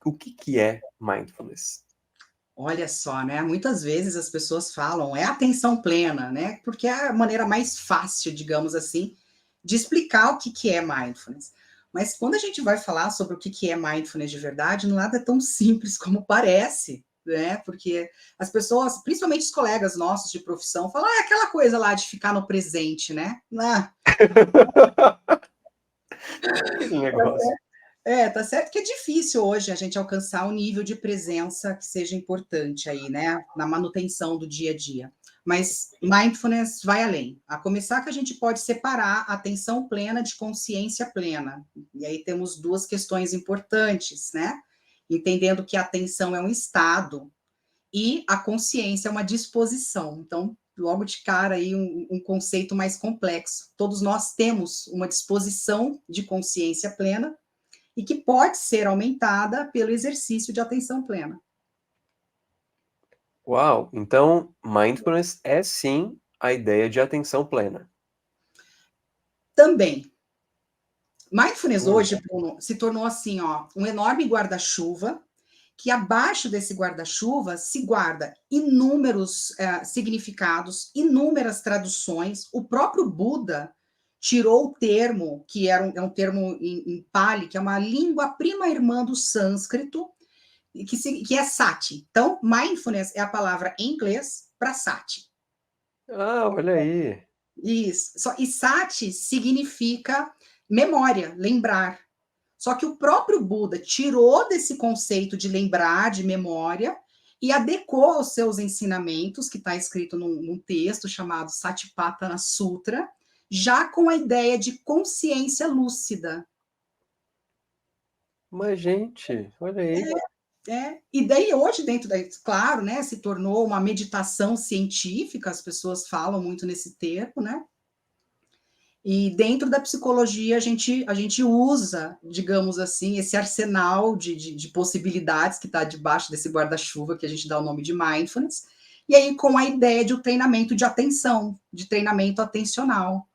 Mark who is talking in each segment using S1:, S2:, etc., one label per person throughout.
S1: o que que é mindfulness?
S2: Olha só, né, muitas vezes as pessoas falam: "É atenção plena", né, porque é a maneira mais fácil, digamos assim, de explicar o que que é mindfulness. Mas quando a gente vai falar sobre o que que é mindfulness de verdade, nada é tão simples como parece, né, porque as pessoas, principalmente os colegas nossos de profissão, falam: "Ah, é aquela coisa lá de ficar no presente, né". Ah,
S1: Que negócio.
S2: tá certo que é difícil hoje a gente alcançar um nível de presença que seja importante aí, né, na manutenção do dia a dia. Mas mindfulness vai além. A começar que a gente pode separar a atenção plena de consciência plena. E aí temos duas questões importantes, né? Entendendo que a atenção é um estado e a consciência é uma disposição. Então, logo de cara aí um conceito mais complexo. Todos nós temos uma disposição de consciência plena e que pode ser aumentada pelo exercício de atenção plena.
S1: Uau! Então, mindfulness é sim a ideia de atenção plena.
S2: Também, mindfulness
S1: Hum.
S2: hoje, Bruno, se tornou assim, ó, um enorme guarda-chuva, que abaixo desse guarda-chuva se guarda inúmeros significados, inúmeras traduções. O próprio Buda tirou o termo, que é um termo em Pali, que é uma língua prima irmã do sânscrito, que é sati. Então, mindfulness é a palavra em inglês para sati.
S1: Ah, olha aí.
S2: Isso. E sati significa memória, lembrar. Só que o próprio Buda tirou desse conceito de lembrar, de memória, e adequou aos seus ensinamentos, que está escrito num texto chamado Satipatthana Sutra, já com a ideia de consciência lúcida.
S1: Mas, gente, olha aí.
S2: E daí hoje, dentro da, claro, né, se tornou uma meditação científica, as pessoas falam muito nesse termo, né? E dentro da psicologia, a gente usa, digamos assim, esse arsenal de possibilidades que está debaixo desse guarda-chuva, que a gente dá o nome de mindfulness, e aí com a ideia de um treinamento de atenção, de treinamento atencional.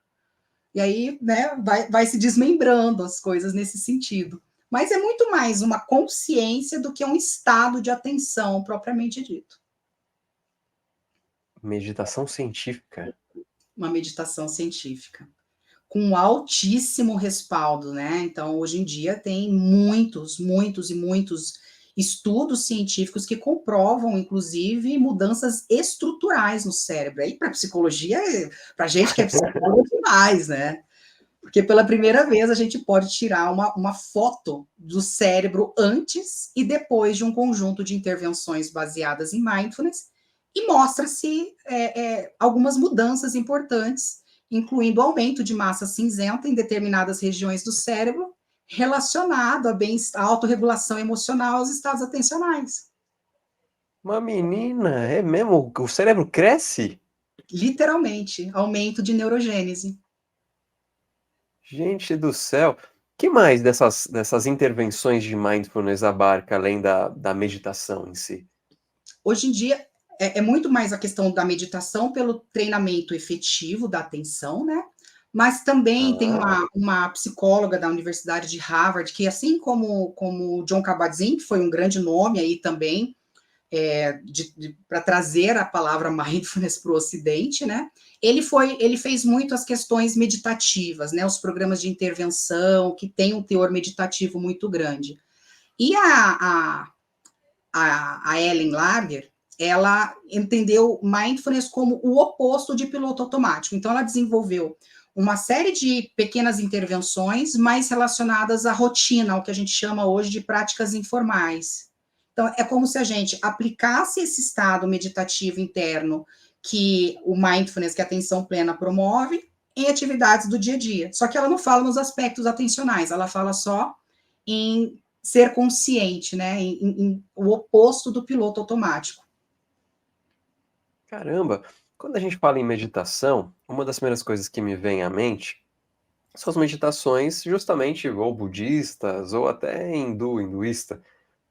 S2: E aí, né, vai se desmembrando as coisas nesse sentido. Mas é muito mais uma consciência do que um estado de atenção propriamente dito.
S1: Meditação científica.
S2: Uma meditação científica, com um altíssimo respaldo, né? Então, hoje em dia, tem muitos, muitos e muitos estudos científicos que comprovam, inclusive, mudanças estruturais no cérebro. Aí, para psicologia, para a gente que é psicólogo, é demais, né? Porque pela primeira vez a gente pode tirar uma foto do cérebro antes e depois de um conjunto de intervenções baseadas em mindfulness e mostra-se algumas mudanças importantes, incluindo o aumento de massa cinzenta em determinadas regiões do cérebro, relacionado a bem-estar, autorregulação emocional aos estados atencionais.
S1: Uma menina, é mesmo? O cérebro cresce?
S2: Literalmente, aumento de neurogênese.
S1: Gente do céu. Que mais dessas intervenções de mindfulness abarca além da meditação em si?
S2: Hoje em dia é muito mais a questão da meditação pelo treinamento efetivo da atenção, né? Mas também tem
S1: Ah,
S2: uma psicóloga da Universidade de Harvard, que assim como John Kabat-Zinn, que foi um grande nome aí também, para trazer a palavra mindfulness para o Ocidente, né? Ele fez muito as questões meditativas, né? Os programas de intervenção, que tem um teor meditativo muito grande. E a Ellen Lager, ela entendeu mindfulness como o oposto de piloto automático. Então, ela desenvolveu uma série de pequenas intervenções mais relacionadas à rotina, ao que a gente chama hoje de práticas informais. Então, é como se a gente aplicasse esse estado meditativo interno que o mindfulness, que a atenção plena promove, em atividades do dia a dia. Só que ela não fala nos aspectos atencionais, ela fala só em ser consciente, né? Em o oposto do piloto automático.
S1: caramba! Quando a gente fala em meditação, uma das primeiras coisas que me vem à mente são as meditações justamente ou budistas ou até hinduísta,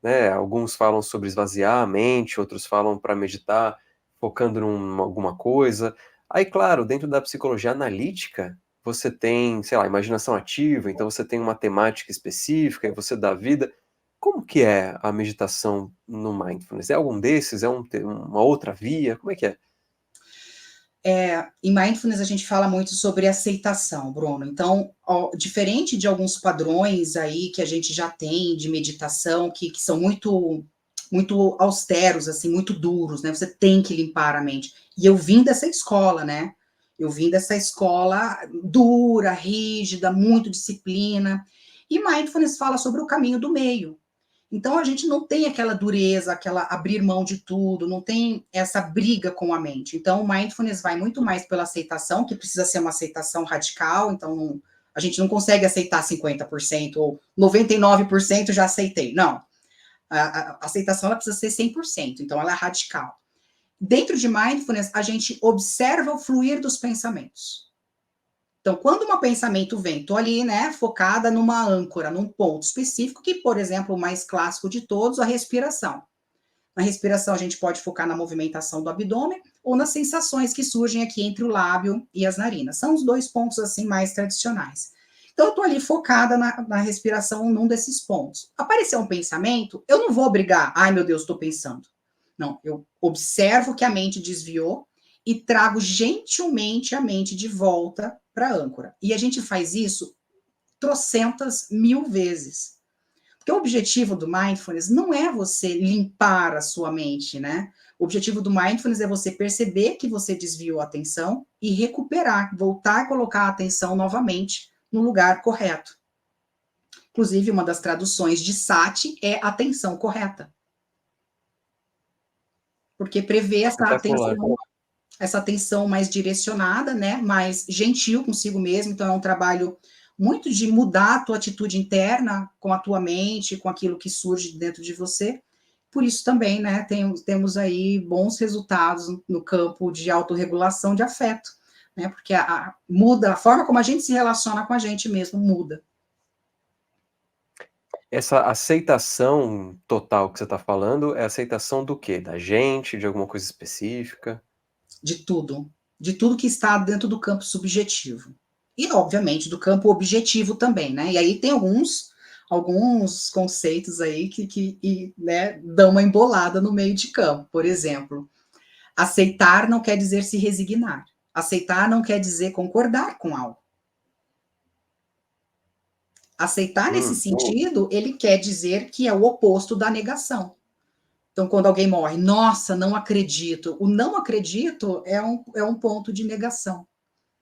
S1: né? Alguns falam sobre esvaziar a mente, outros falam para meditar focando em alguma coisa. Aí, claro, dentro da psicologia analítica, você tem, sei lá, imaginação ativa, então você tem uma temática específica e você dá vida. Como que é a meditação no mindfulness? É algum desses? É uma outra via? Como é que é?
S2: Em mindfulness a gente fala muito sobre aceitação, Bruno. Então, diferente de alguns padrões aí que a gente já tem de meditação, que são muito austeros, assim, muito duros, né? Você tem que limpar a mente. E eu vim dessa escola, né? Eu vim dessa escola dura, rígida, muito disciplina. E mindfulness fala sobre o caminho do meio. Então a gente não tem aquela dureza, aquela abrir mão de tudo, não tem essa briga com a mente. Então o mindfulness vai muito mais pela aceitação, que precisa ser uma aceitação radical, então a gente não consegue aceitar 50% ou 99% já aceitei. Não. A aceitação ela precisa ser 100%, então ela é radical. Dentro de mindfulness, a gente observa o fluir dos pensamentos. Então, quando um pensamento vem, estou ali, né, focada numa âncora, num ponto específico, que, por exemplo, o mais clássico de todos, a respiração. Na respiração, a gente pode focar na movimentação do abdômen ou nas sensações que surgem aqui entre o lábio e as narinas. São os dois pontos, assim, mais tradicionais. Então, eu estou ali focada na respiração num desses pontos. Apareceu um pensamento, eu não vou brigar, ai meu Deus, estou pensando. Não, eu observo que a mente desviou e trago gentilmente a mente de volta para a âncora. E a gente faz isso trocentas mil vezes. Porque o objetivo do mindfulness não é você limpar a sua mente, né? O objetivo do mindfulness é você perceber que você desviou a atenção e recuperar, voltar a colocar a atenção novamente no lugar correto. Inclusive, uma das traduções de sati é atenção correta. Porque prevê
S1: Espetacular.
S2: essa atenção mais direcionada, né, mais gentil consigo mesmo, então é um trabalho muito de mudar a tua atitude interna com a tua mente, com aquilo que surge dentro de você. Por isso também, né, temos aí bons resultados no campo de autorregulação de afeto, né, porque muda a forma como a gente se relaciona com a gente mesmo, muda.
S1: Essa aceitação total que você está falando, é aceitação do quê? Da gente, de alguma coisa específica?
S2: De tudo que está dentro do campo subjetivo. E, obviamente, do campo objetivo também, né? E aí tem alguns conceitos aí que né, dão uma embolada no meio de campo. Por exemplo, aceitar não quer dizer se resignar. Aceitar não quer dizer concordar com algo. Aceitar nesse sentido, ele quer dizer que é o oposto da negação. Então, quando alguém morre, nossa, não acredito. O não acredito é um ponto de negação.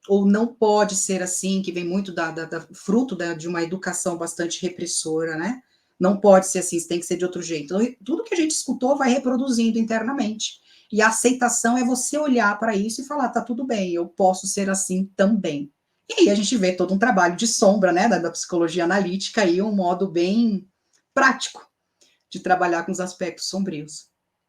S2: Ou não pode ser assim, que vem muito fruto de uma educação bastante repressora, né? Não pode ser assim, tem que ser de outro jeito. Então, tudo que a gente escutou vai reproduzindo internamente. E a aceitação é você olhar para isso e falar, tá tudo bem, eu posso ser assim também. E aí a gente vê todo um trabalho de sombra, né, da psicologia analítica e um modo bem prático de trabalhar com os aspectos sombrios.